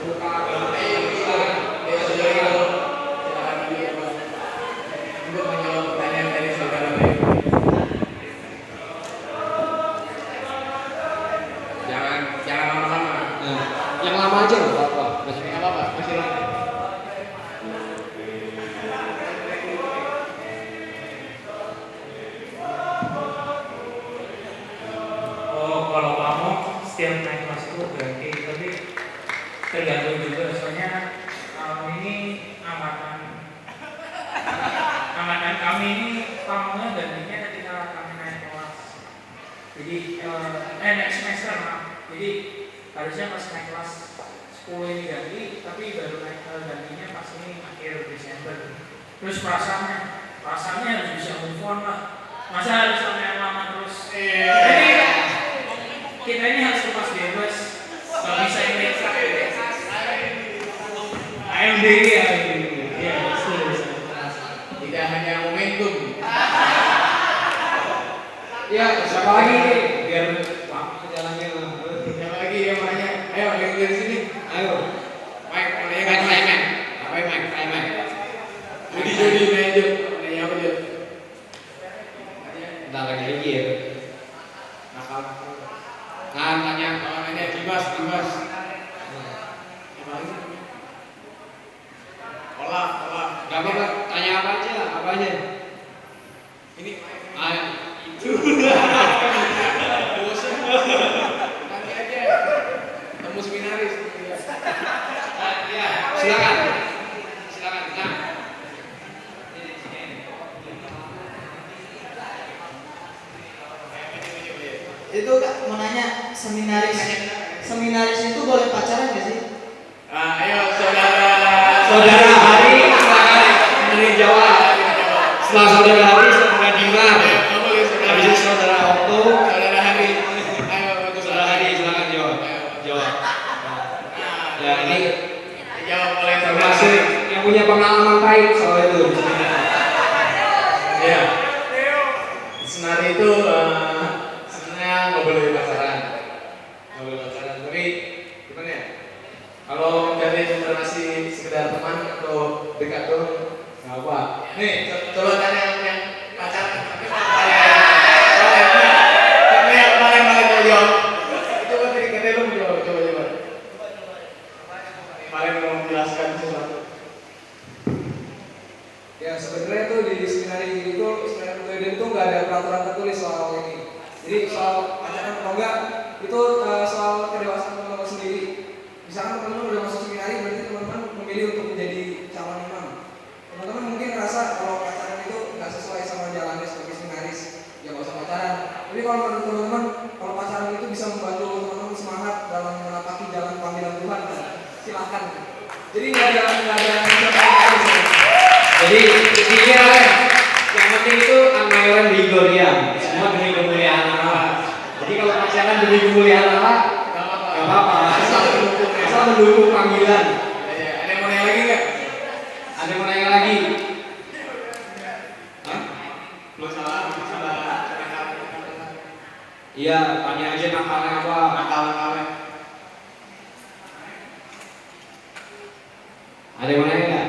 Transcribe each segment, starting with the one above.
Untuk menjawab pertanyaan dari saudara Bayu. Jangan lama-lama. Yang lama aja nggak apa-apa. Nggak apa-apa, masih lama. Oh, kalau kamu setiap naik kelas itu ganti, tapi tergantung juga soalnya ini amatan kami ini kamunya gantinya ketika kami naik kelas. Jadi next semester maaf. Jadi harusnya pas naik kelas 10 ini ganti, tapi baru naik gantinya pas ini akhir Desember. Terus perasaannya harus bisa move on lah. Masa harus sampai lama terus? Jadi kita ini harus lepas bebas. Gak bisa ini AMD ya. Ya, Tidak hanya momentum. Ya, siapa lagi nih? Biar jalannya. Siapa lagi yang mau nanya? Ayo, yang dari sini. Ayo. Mike, mau nanya kan? Apa Mike? Jody, nanya Jod. Nanya apa Jod? Bentar lagi ya. Nakal. Tanya. Nanya Dimas. Olah. Gak apa-apa, tanya apa aja. Ini Itu. bosan. Nanti aja. Temu seminaris. Ya, silakan. Nah. Itu Kak, mau nanya seminaris itu boleh pacaran gak sih? Ayo saudara Hari, silakan menjawab. Setelah saudara Hari, saudara Dima. Habis itu saudara Okto. Saudara Hari. Ayo Saudara Hari, silakan jawab. Ya, ini jawab oleh termasuk yang punya pengalaman pahit soal itu. Ya. Senari itu sebenarnya nggak boleh pacaran. Tapi gimana ya? Kalau menjalin relasi sekedar teman atau dekat tuh nggak apa. Nih, coba tanya yang pacaran. Tapi yang paling mau jawab. Coba tadi katanya lu mau jawab. Coba. Paling mau menjelaskan sesuatu. Ya sebenarnya tuh di seminari itu seminari itu nggak ada peraturan tertulis soal ini. Jadi soal pacaran atau enggak itu soal kedewasaan teman-teman sendiri. Misalkan teman-teman udah masuk seminari berarti teman-teman memilih untuk menjadi calon imam. Teman-teman mungkin ngerasa kalau pacaran itu nggak sesuai sama jalannya sebagai seminaris, ya nggak usah pacaran. Tapi kalau menurut teman-teman kalau pacaran itu bisa membantu teman-teman semangat dalam menapaki jalan panggilan Tuhan, silahkan. Jadi nggak ada Jadi intinya yang penting itu anggaran di Gloria, semua demi kemuliaan Allah. Jadi kalau pacaran demi kemuliaan Allah, nggak apa-apa. Asal mendukung panggilan. Ada yang mau nanya lagi nggak? Ada yang mau nanya lagi? Masalah. Iya, tanya aja nakalnya apa. Nakal-nakalnya. Ada yang mau nanya nggak?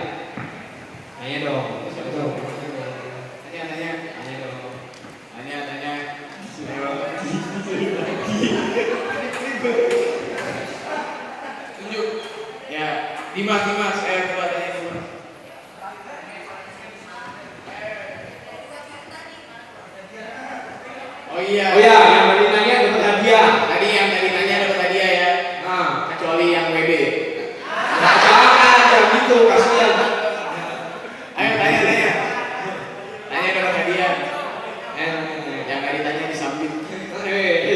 Tanya dong. Tanya. Tanya dong. Tanya. Tunjuk. Ya, Dimas, coba tanya Dimas. Oh iya, yang tadi nanya dapat hadiah. Tadi yang nanya dapat hadiah ya. Nah, Kecuali yang WB. jangan gitu, kasihan. Ayo tanya. Tanya dapat hadiah. Yang nggak ditanya disambit.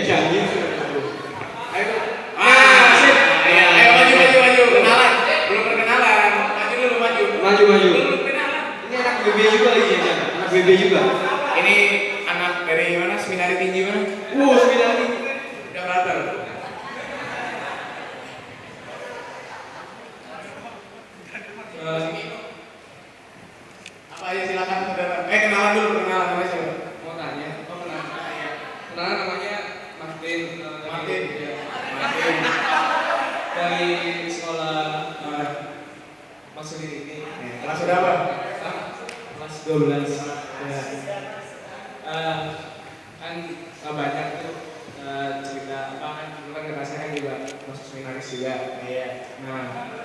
Jangan gitu. Ayo. Sip. Ayo maju. Kenalan. Belum perkenalan. sekolah Mas sendiri ini. Kelas berapa? kelas 12. Ya. Kan banyak tuh cerita apa kan dulu kan rasanya juga masuk seminaris juga. Iya. Nah,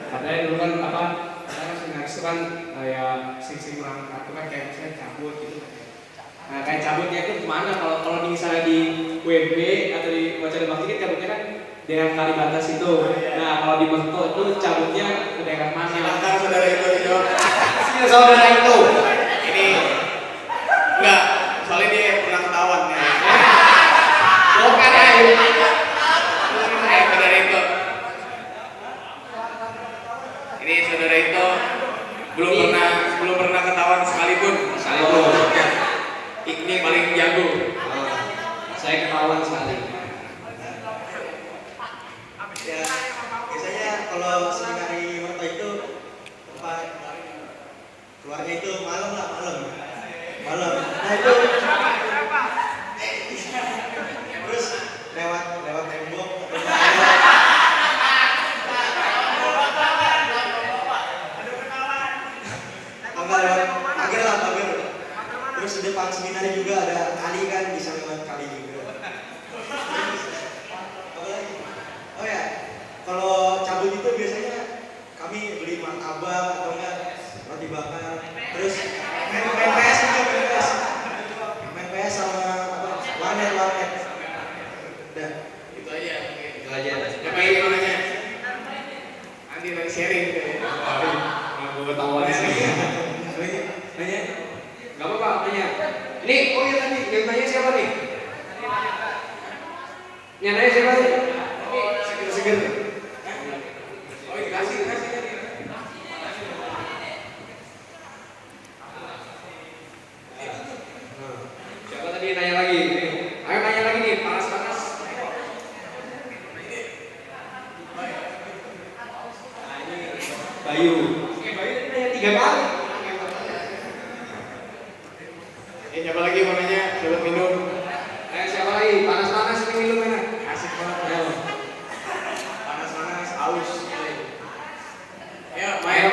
katanya dulu kan karena seminaris itu kan kayak sing merangkak itu kan kayak misalnya cabut gitu. Nah, kayak cabutnya itu gimana kalau misalnya di WB atau di Wacana Bakti kan cabutnya kan daerah Kalibata itu. Nah, kalau di Mekto itu cabutnya ke daerah mana? Silakan saudara itu jawab. Sini saudara itu. Ini enggak, soalnya dia pernah ketahuan ya. Bukan Saudara itu. Ini saudara itu belum pernah ketahuan sekalipun. Ini paling jago. Saya ketahuan sekali. Ya, biasanya kalau seminari Merto itu tempat keluarnya itu malam. Nah itu terus lewat tembok. Lewat pagar. Terus di depan seminari juga ada kali kan, bisa lewat kali juga. Oh ya, kalau cabut itu biasanya kami beli martabak atau enggak roti bakar. Terus main PS juga, main PS sama warnet. Udah. Itu aja. Itu aja. Apa ini namanya? Nanti lagi sharing gitu ya. Gue ketahuan sih. Nanya? Gak apa-apa, tanya. Ini, oh iya tadi, yang tanya siapa nih? Yang nanya siapa nih? Seger. Oh dikasih. Siapa tadi yang nanya lagi? Ayo nanya lagi nih, panas. Bayu. Oke, Bayu tadi nanya 3 kali. Siapa lagi mau nanya? Coba minum. Ayo siapa lagi? Panas ini minumnya. Asik banget. Ayo. Panas aus. Ayo, main. Ayo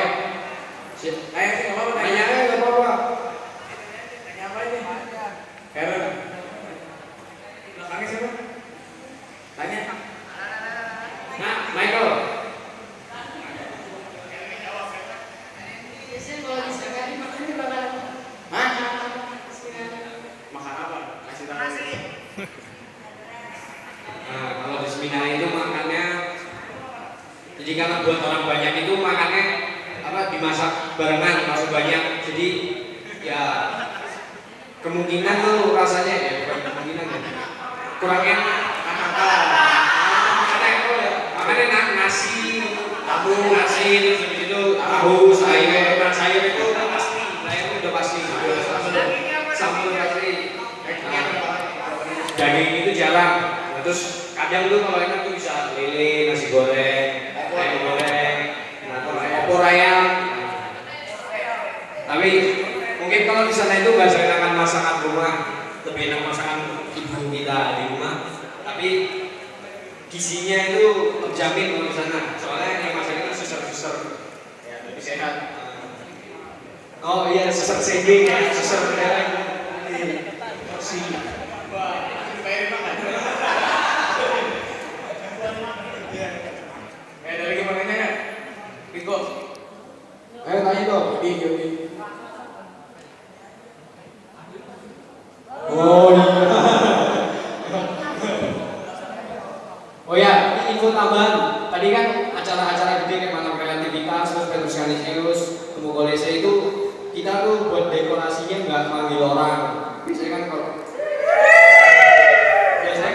sih nggak apa-apa. Nanya aja nggak apa-apa. Tanya apa ini? Karen. Belakangnya siapa? Tanya. Nah, Michael. Biasanya kalau di seminari makannya bakal Hah? seminari. Makan apa? Kasih tahu. Nah, kalau di seminar itu makannya, jadi karena buat orang banyak itu makannya dimasak barengan, masuk banyak. Jadi ya kemungkinan tuh rasanya ya bukan kemungkinan ya kurang enak. Makanya nasi terus habis itu tahu sayur itu udah pasti, udah pasti. Sambal pasti. Daging itu jarang. Nah, terus kadang tuh kalau enak tuh bisa lele, nasi goreng, ayam goreng, opor ayam. Tapi mungkin kalau di sana itu nggak seenakan masakan rumah, lebih enak masakan ibu kita di rumah. Tapi gizinya itu terjamin kalau di sana. Soalnya yang masak itu suster. Ya, lebih sehat. Oh iya, suster sending ya, suster darah. Si Ada lagi mau nanya nggak? Riko. ayo tanya dong. Yodi. Oh iya. Oh ya, ini info tambahan. Tadi kan acara-acara gede kayak malam kreativitas, terus Petrus Canisius, Temu Kolese itu kita tuh buat dekorasinya nggak manggil orang. Biasanya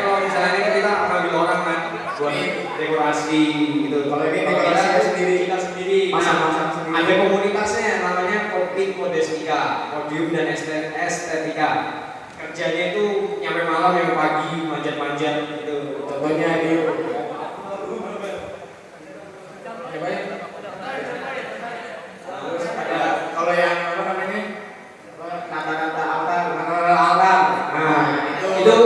kalau misalnya ini kan kita manggil orang kan buat dekorasi gitu. Kalau ini dekorasi kita sendiri. Masang-masang sendiri. Ada komunitasnya namanya Kopi Modestika, Podium dan Estetika. Kerjanya itu nyampe malam yang pagi manjat-manjat gitu. Contohnya di Terus ada kalau yang apa namanya? Kata-kata altar. Nah, itu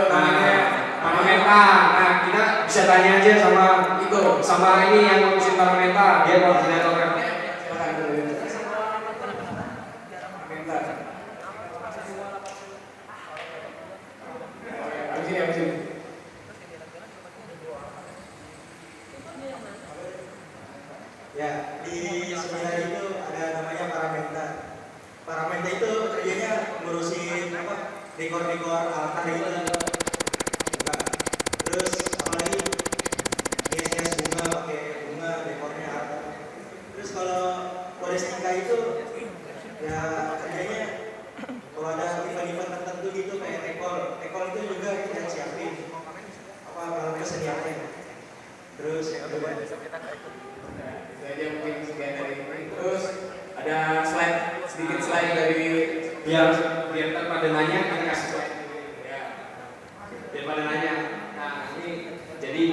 namanya Mama Meta. Nah, kita bisa tanya aja sama Iko. sama ini yang ngurusin paramenta, dia koordinator kan. Ya, di seminar itu ada namanya paramenta. Paramenta itu kerjanya ngurusin dekor-dekor altar gitu. Nah, terus apalagi hias-hias bunga, pakai bunga dekornya apa. Terus kalau Kodestika itu ya kerjanya kalau ada event-event tertentu gitu kayak tekol itu juga kita siapin alat keseniannya. Terus Jadi mungkin sekian dari ini. Terus ada sedikit slide dari biar pada nanya kita kasih slide. Ya. Biar pada nanya. Nah, ini jadi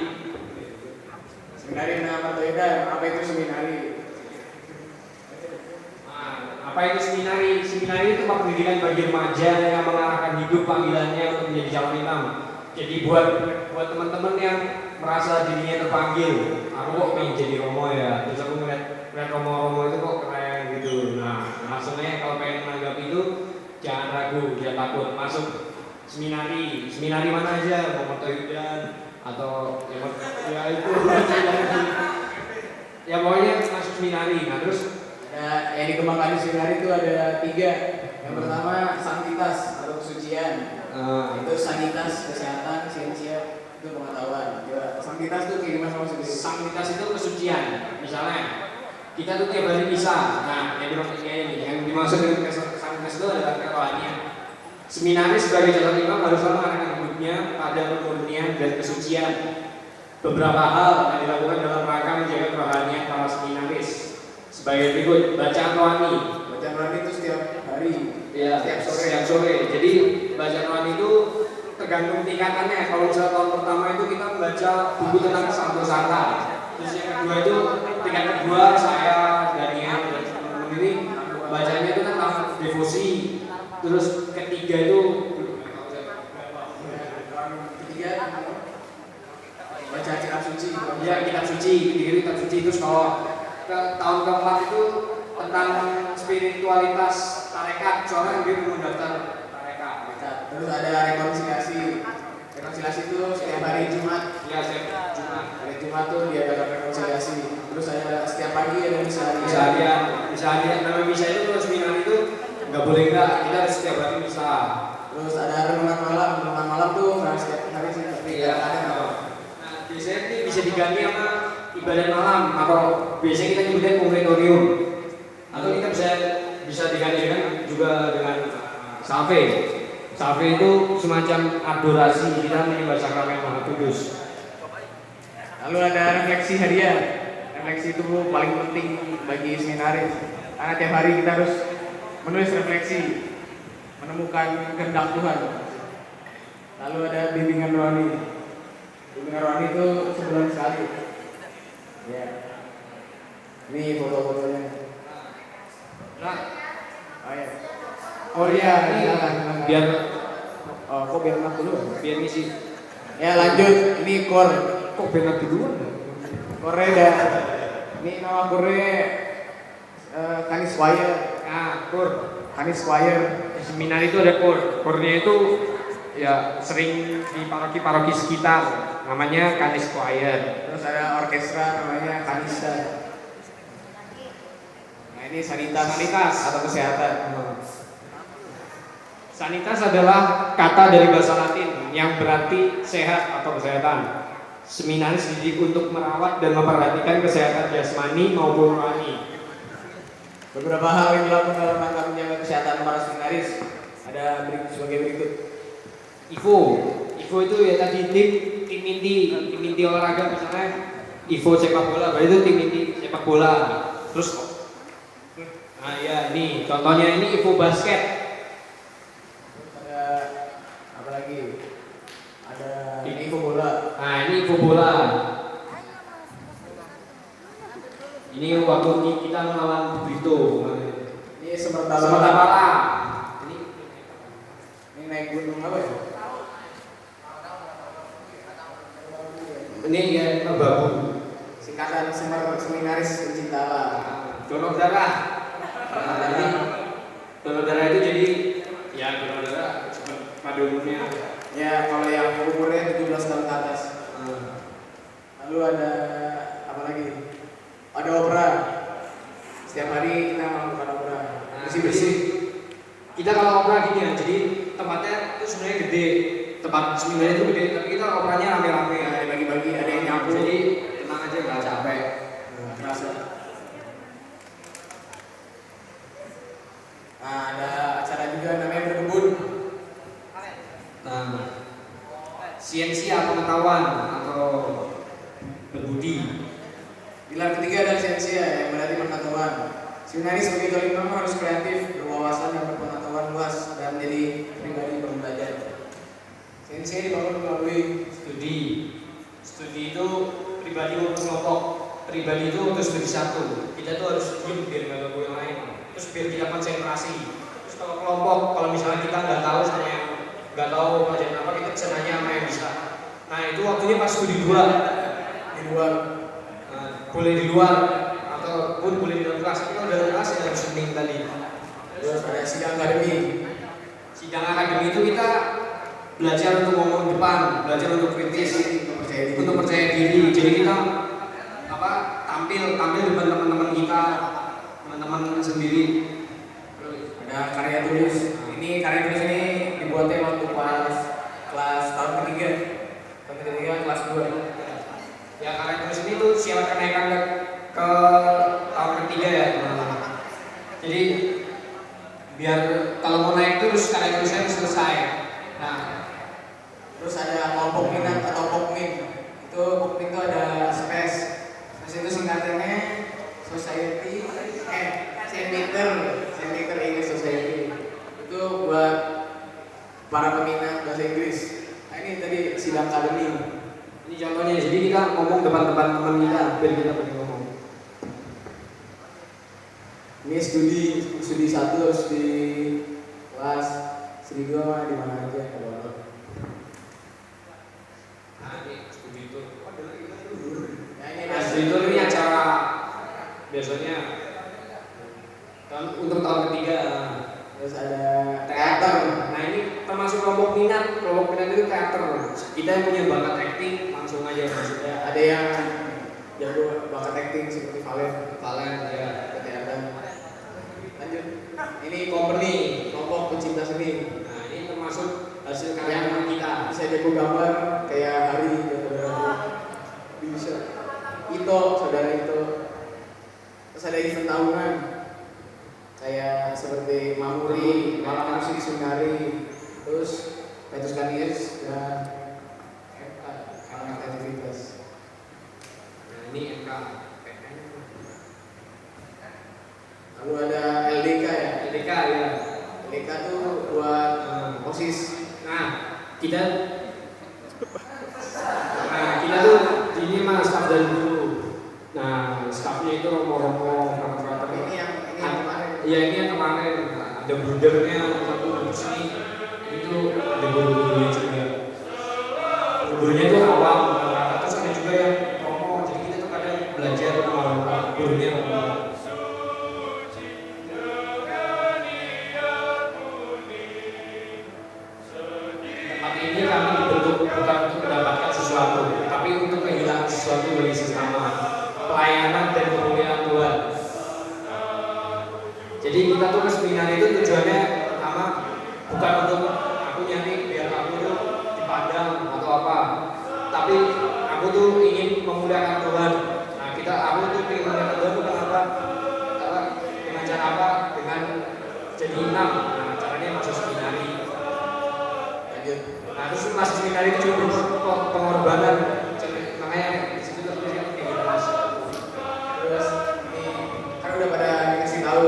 seminari nama Toida, apa itu seminari? nah, apa itu seminari? Seminari itu pendidikan bagi remaja yang mengarahkan hidup panggilannya untuk menjadi calon imam. Jadi buat teman-teman yang merasa dirinya terpanggil, aku kok pengen jadi romo ya, terus aku ngeliat romo itu kok keren gitu. Nah, langsungnya kalau pengen menanggapi itu jangan ragu, jangan takut, masuk seminari mana aja, mau Toidan atau ya itu ya pokoknya masuk seminari. Nah terus Ada yang dikembangkan di seminari itu ada 3. Yang pertama sanktitas atau kesucian. Itu sanitas, kesehatan, siensia, itu pengetahuan. Sanktitas itu kayak gimana maksudnya? sanktitas itu kesucian. Misalnya kita tuh tiap hari bisa. Nah, yang dimaksud dengan sanktitas itu adalah kerohanian. Seminaris sebagai calon imam harus mengarahkan hidupnya pada kemurnian dan kesucian. Beberapa hal yang dilakukan dalam rangka menjaga kerohanian para seminaris sebagai berikut: bacaan rohani. Bacaan rohani itu setiap hari. Ya, setiap sore. Jadi bacaan rohani itu tergantung tingkatannya. Kalau misalnya tahun pertama itu kita membaca buku tentang Santo-Santa. Terus yang kedua itu tingkat kedua saya Daniel dan teman-teman ini bacanya itu tentang devosi. Terus ketiga itu Baca kitab suci. ya kitab suci. Ketiga itu kitab suci. Terus kalau ke tahun keempat itu tentang spiritualitas tarekat. Soalnya dia mau daftar tarekat. Terus ada rekonsiliasi. Rekonsiliasi itu setiap hari Jumat. Ya, setiap Jumat. Hari Jumat tuh diadakan rekonsiliasi. Terus ada setiap pagi ada misa harian. Nama misa itu kalau seminar itu nggak boleh nggak, kita harus setiap hari misa. Terus ada renungan malam tuh nggak setiap hari sih, tapi Iya, ada. nah, biasanya ini bisa diganti sama ibadah malam atau biasanya kita nyebutnya komplenium. Atau kita bisa diganti juga dengan salve. Salve itu semacam adorasi kita menyembah sakramen Maha Kudus. Lalu ada refleksi harian. Refleksi itu paling penting bagi seminaris. Karena tiap hari kita harus menulis refleksi, menemukan kehendak Tuhan. Lalu ada bimbingan rohani. Bimbingan rohani itu sebulan sekali. Ya. Ini foto-fotonya. Nah, Oh ya. Oh iya, silakan. biar kok biar enak dulu. biar ngisi. Ya lanjut, ini core. Kok benar duluan? Core dah. Ini nama core Canis Choir. Kur. Canis Choir. Seminar itu ada kur. Kurnya itu ya sering di paroki-paroki sekitar. Namanya Canis Choir. Terus ada orkestra namanya Canista. Nah ini sanitas atau kesehatan. Sanitas adalah kata dari bahasa Latin yang berarti sehat atau kesehatan. Seminaris dididik untuk merawat dan memperhatikan kesehatan jasmani maupun rohani. Beberapa hal yang dilakukan dalam rangka menjaga kesehatan para seminaris ada sebagai berikut. Ivo itu ya tadi tim inti olahraga, misalnya Ivo sepak bola, berarti itu tim inti sepak bola. Terus nah ya ini contohnya ini Ivo basket. Ada apa lagi? Ada ini info bola. Nah ini Ivo bola. Ini waktu kita melawan Brito. Ini sementara Sementara ini naik gunung apa ya? ini ya Merbabu. Ikatan Seminaris Pencinta Alam. Donor darah. Nah, jadi donor darah itu jadi ya donor darah pada umumnya. Ya kalau yang umurnya 17 tahun ke atas. Lalu ada apa lagi? Ada opera. Setiap hari kita melakukan opera. Bersih-bersih. Kita kalau opera gini ya, jadi tempatnya itu sebenarnya gede. Tempat seminarnya itu gede, tapi kita operanya rame-rame. Ada bagi-bagi, ada yang nyapu. Jadi tenang aja, nggak capek. Terasa. Nah, ada acara juga namanya berkebun. Nah, siensia pengetahuan atau berbudi. Pilar ketiga adalah siensia yang berarti pengetahuan. Seminaris sebagai kalimat harus kreatif, berwawasan dan berpengetahuan luas dan menjadi pribadi pembelajar. Siensia dibangun melalui Studi. Studi itu pribadi maupun kelompok. Pribadi itu untuk studi satu. Kita tuh harus diem biar nggak ganggu yang lain. Terus biar kita konsentrasi. Terus kalau kelompok, kalau misalnya kita nggak tahu sama yang nggak tahu pelajaran apa, kita bisa nanya sama yang bisa. Nah itu waktunya pas studi dua. di luar. Boleh di luar ataupun boleh di dalam kelas. Kita dalam kelas yang harus penting tadi. Terus ada sidang akademi. Sidang akademi itu kita belajar untuk ngomong depan, belajar untuk kritis, untuk percaya diri. Jadi kita tampil depan teman-teman kita, teman-teman sendiri. Ada karya tulis. Ini karya tulis ini dibuatnya waktu pas kelas tahun ketiga. Tahun ketiga kelas 2. Ya karya tulis ini tuh syarat kenaikan ke tahun ketiga ya. Jadi biar kalau mau naik terus karya tulisnya harus selesai. Nah, Terus ada kelompok minat atau pokmin. Itu pokmin itu ada space. Space itu singkatannya Society Centimeter English Society. Itu buat para peminat bahasa Inggris. Nah ini tadi sidang akademi. ini contohnya. Jadi kita ngomong depan-depan teman kita biar kita boleh ngomong. Ini studi 1, studi kelas, studi 2 di mana aja kalau ada. Nah, ini studi itu. Nah ini Nah, ada studi itu ini acara biasanya untuk tahun ketiga. terus ada Teater. Nah ini termasuk kelompok minat. Kelompok minat itu teater. Kita yang punya bakat acting langsung aja maksudnya. ada yang jago bakat acting seperti Valen Ya. ke teater. Lanjut. Ini company, kelompok pencinta seni. Nah ini termasuk hasil karya Yang teman kita. bisa jago gambar kayak Hari bisa. Saudara Ito. Terus ada event tahunan kayak seperti Mamuri, Malam Musik Sundari, terus Petrus Kanies dan anak aktivitas. Nah ini MK. Lalu ada LDK ya. LDK ya. LDK tuh buat OSIS. Nah kita tuh ini mah staff dari dulu. Nah staffnya itu romo-romo frater. Ini yang kemarin. Iya ini yang kemarin. Ada brudernya satu di sini. Itu ada guru-gurunya juga. Gurunya itu awam. Terus ada juga yang romo. Jadi kita tuh kadang belajar sama gurunya romo. Tempat ini kami dibentuk bukan untuk mendapatkan sesuatu, tapi untuk kehilangan sesuatu bagi sesama, pelayanan dan kemuliaan Tuhan. Jadi kita tuh ke seminar itu tujuannya pertama bukan untuk aku nyari biar aku tuh dipandang atau apa, tapi aku tuh ingin memuliakan Tuhan. Nah aku tuh ingin memuliakan Tuhan bukan apa? Dengan cara apa? Dengan jadi imam. Nah caranya masuk seminari. Nah terus masuk seminari itu juga pengorbanan. Makanya di situ tuh kayak gitu mas. Terus ini kan udah pada dikasih tahu